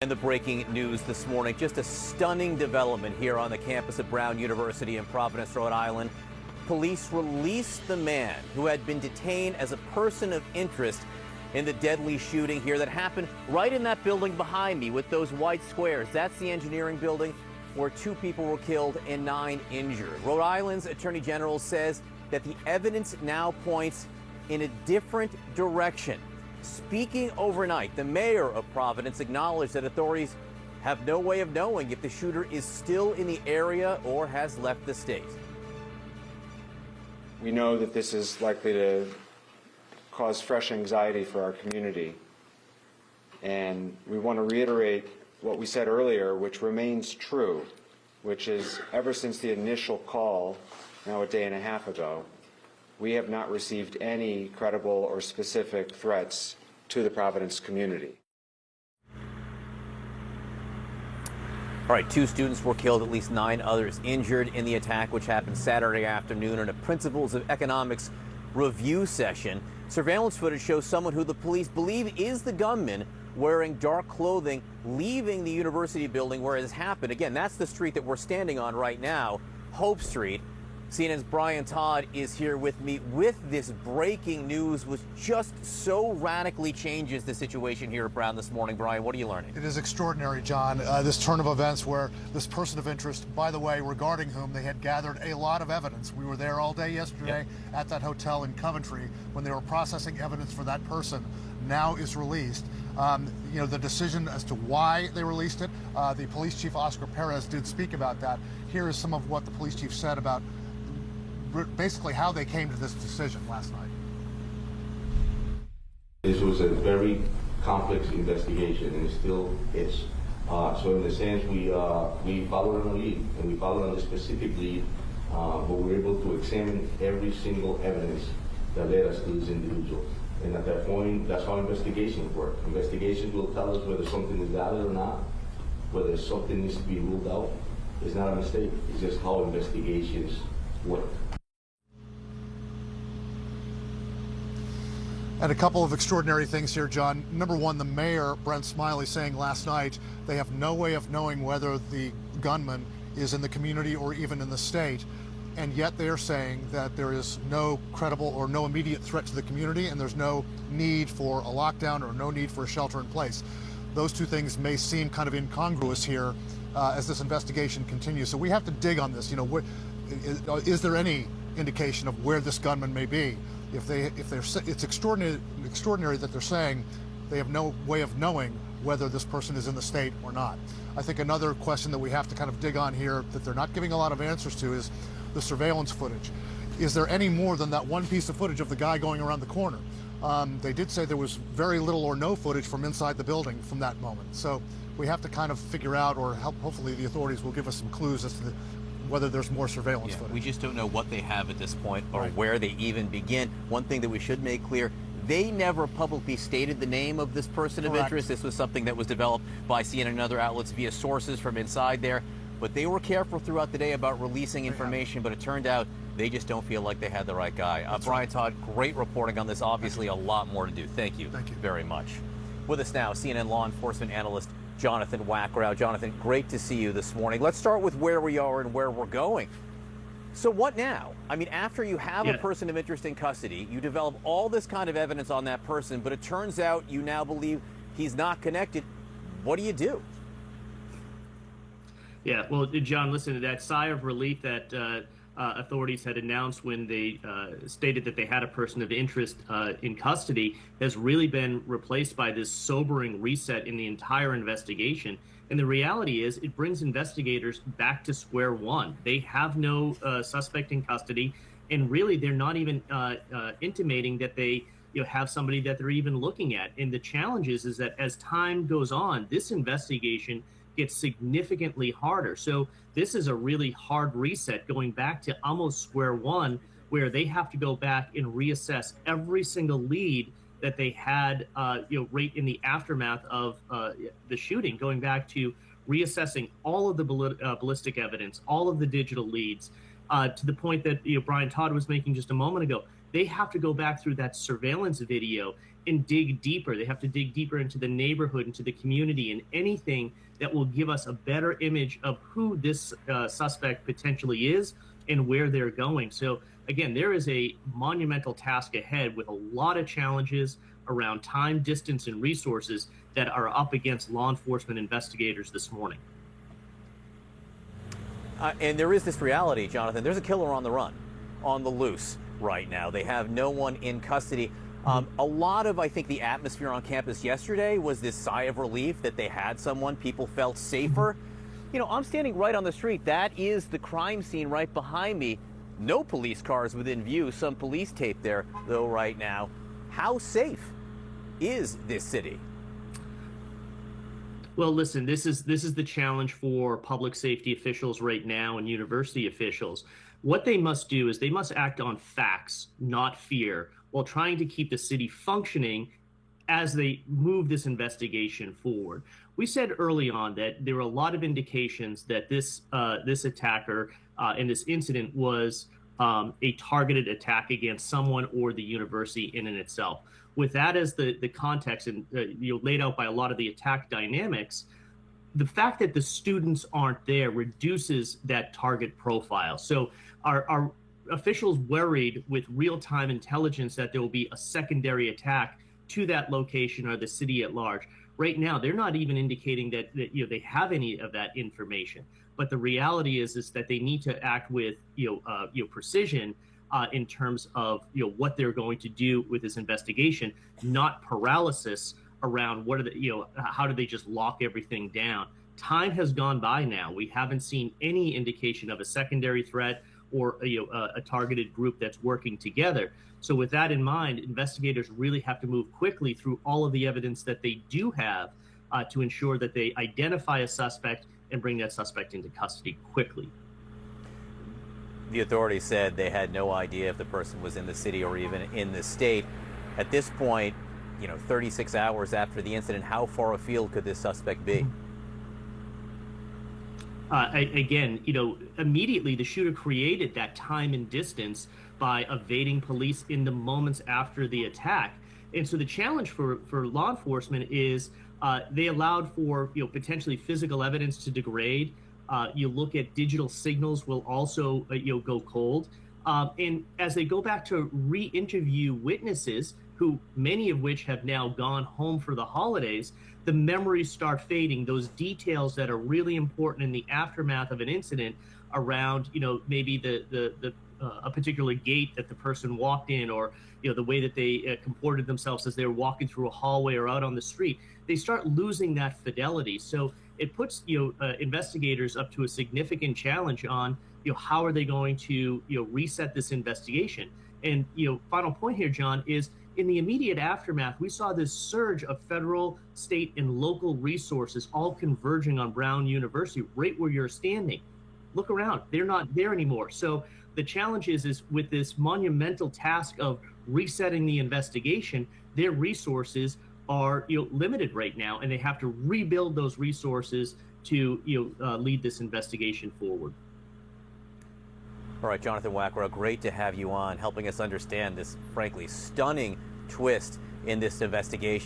And the breaking news this morning, just a stunning development here on the campus of Brown University in Providence, Rhode Island. Police released the man who had been detained as a person of interest in the deadly shooting here that happened right in that building behind me with those white squares. That's the engineering building where 2 people were killed and 9 injured. Rhode Island's Attorney General says that the evidence now points in a different direction. Speaking overnight, the mayor of Providence acknowledged that authorities have no way of knowing if the shooter is still in the area or has left the state. We know that this is likely to cause fresh anxiety for our community. And we want to reiterate what we said earlier, which remains true, which is ever since the initial call, now a day and a half ago, we have not received any credible or specific threats to the Providence community. All right, 2 students were killed, at least 9 others injured in the attack, which happened Saturday afternoon in a Principles of Economics review session. Surveillance footage shows someone who the police believe is the gunman wearing dark clothing leaving the university building where it has happened. Again, that's the street that we're standing on right now, Hope Street. CNN's Brian Todd is here with me with this breaking news, which just so radically changes the situation here at Brown this morning. Brian, what are you learning? It is extraordinary, John, this turn of events where this person of interest, by the way, regarding whom they had gathered a lot of evidence. We were there all day yesterday at that hotel in Coventry when they were processing evidence for that person, now is released. You know, the decision as to why they released it, the police chief, Oscar Perez, did speak about that. Here is some of what the police chief said about basically how they came to this decision last night. This was a very complex investigation, and it still is. So in the sense, we followed on a lead, and we followed on a specific lead, but we were able to examine every single evidence that led us to this individual. And at that point, that's how investigations work. Investigations will tell us whether something is valid or not, whether something needs to be ruled out. It's not a mistake. It's just how investigations work. And a couple of extraordinary things here, John. Number one, the mayor, Brent Smiley, saying last night they have no way of knowing whether the gunman is in the community or even in the state. And yet they are saying that there is no credible or no immediate threat to the community, and there's no need for a lockdown or no need for a shelter in place. Those 2 things may seem kind of incongruous here as this investigation continues. So we have to dig on this. You know, is there any indication of where this gunman may be? It's extraordinary that they're saying they have no way of knowing whether this person is in the state or not. I think another question that we have to kind of dig on here that they're not giving a lot of answers to is the surveillance footage. Is there any more than that one piece of footage of the guy going around the corner? They did say there was very little or no footage from inside the building from that moment. So we have to kind of figure out, or hopefully the authorities will give us some clues as to whether there's more surveillance footage. We just don't know what they have at this point or where they even begin. One thing that we should make clear, they never publicly stated the name of this person of interest. This was something that was developed by CNN and other outlets via sources from inside there. But they were careful throughout the day about releasing information, but it turned out they just don't feel like they had the right guy. Brian Todd, great reporting on this. Obviously, a lot more to do. Thank you very much. With us now, CNN law enforcement analyst Jonathan Wackrow. Jonathan, great to see you this morning. Let's start with where we are and where we're going. So what now? I mean, after you have a person of interest in custody, you develop all this kind of evidence on that person, but it turns out you now believe he's not connected. What do you do? Yeah, well, John, listen to that sigh of relief that authorities had announced when they stated that they had a person of interest in custody has really been replaced by this sobering reset in the entire investigation. And the reality is it brings investigators back to square one. They have no suspect in custody, and really they're not even intimating that they have somebody that they're even looking at. And the challenge is that as time goes on, this investigation gets significantly harder. So this is a really hard reset, going back to almost square one, where they have to go back and reassess every single lead that they had, right in the aftermath of the shooting, going back to reassessing all of the ballistic evidence, all of the digital leads, to the point that Brian Todd was making just a moment ago. They have to go back through that surveillance video and dig deeper. They have to dig deeper into the neighborhood, into the community, and anything that will give us a better image of who this suspect potentially is and where they're going. So again, there is a monumental task ahead with a lot of challenges around time, distance, and resources that are up against law enforcement investigators this morning. And there is this reality, Jonathan. There's a killer on the run, on the loose right now. They have no one in custody. A lot of, I think, the atmosphere on campus yesterday was this sigh of relief that they had someone. People felt safer. You know, I'm standing right on the street. That is the crime scene right behind me. No police cars within view. Some police tape there, though, right now. How safe is this city? Well, listen, this is the challenge for public safety officials right now and university officials. What they must do is they must act on facts, not fear, while trying to keep the city functioning as they move this investigation forward. We said early on that there were a lot of indications that this attacker in this incident was a targeted attack against someone or the university in and itself. With that as the context and laid out by a lot of the attack dynamics, the fact that the students aren't there reduces that target profile. So our officials worried with real-time intelligence that there will be a secondary attack to that location or the city at large. Right now, they're not even indicating that they have any of that information. But the reality is that they need to act with precision in terms of what they're going to do with this investigation, not paralysis around how do they just lock everything down. Time has gone by now. We haven't seen any indication of a secondary threat or a targeted group that's working together. So with that in mind, investigators really have to move quickly through all of the evidence that they do have to ensure that they identify a suspect and bring that suspect into custody quickly. The authorities said they had no idea if the person was in the city or even in the state. At this point, 36 hours after the incident, how far afield could this suspect be? Immediately the shooter created that time and distance by evading police in the moments after the attack. And so the challenge for law enforcement is they allowed for potentially physical evidence to degrade. You look at digital signals will also go cold. And as they go back to re-interview witnesses, who many of which have now gone home for the holidays, the memories start fading. Those details that are really important in the aftermath of an incident around, maybe a particular gate that the person walked in, or the way that they comported themselves as they were walking through a hallway or out on the street, they start losing that fidelity. So it puts investigators up to a significant challenge on how are they going to reset this investigation. And final point here, John, is in the immediate aftermath, we saw this surge of federal, state, and local resources all converging on Brown University, right where you're standing. Look around; they're not there anymore. So the challenge is with this monumental task of resetting the investigation, their resources are limited right now, and they have to rebuild those resources to lead this investigation forward. All right, Jonathan Wackrow, great to have you on, helping us understand this, frankly, stunning twist in this investigation.